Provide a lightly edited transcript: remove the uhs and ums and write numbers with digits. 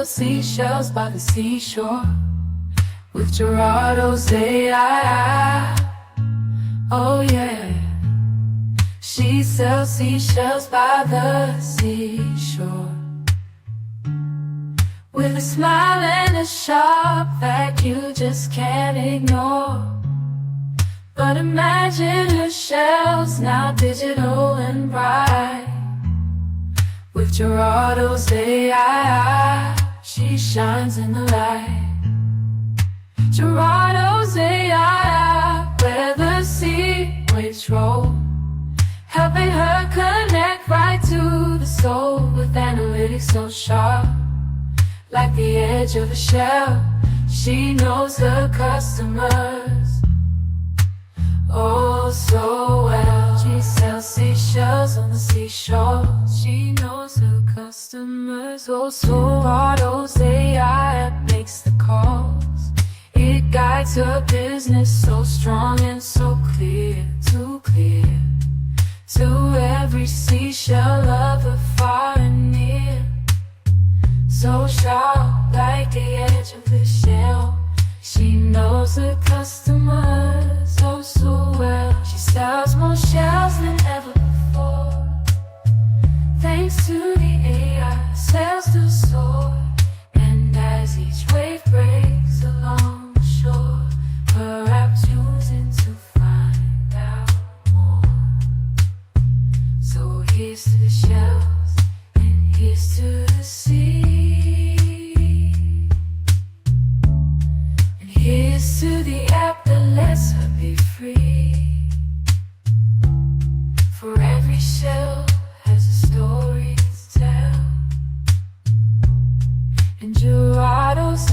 seashells by the seashore with Gerardo's AI. Oh yeah, she sells seashells by the seashore with a smile and a sharp that you just can't ignore. But imagine her shells now digital and bright. With Gerardo's AI, she shines in the light. Gerardo's AI, where the sea waves roll, helping her connect right to the soul with analytics so sharp. Like the edge of a shell, she knows her customers oh so well. She sells seashells on the seashore. She knows her customers oh so well. Gerardo's AI makes the calls. It guides her business so strong and so clear, too clear to every seashell lover far and near. So sharp like the edge of the shell, she knows her customers oh so well. She sells more shells than ever before. Thanks to the AI, sales to soar. And as each wave breaks along the shore, her app tunes in to find out more. So here's to the shells, and here's to the sea. Here's to the app that lets her be free. For every shell has a story to tell, and Gerardo's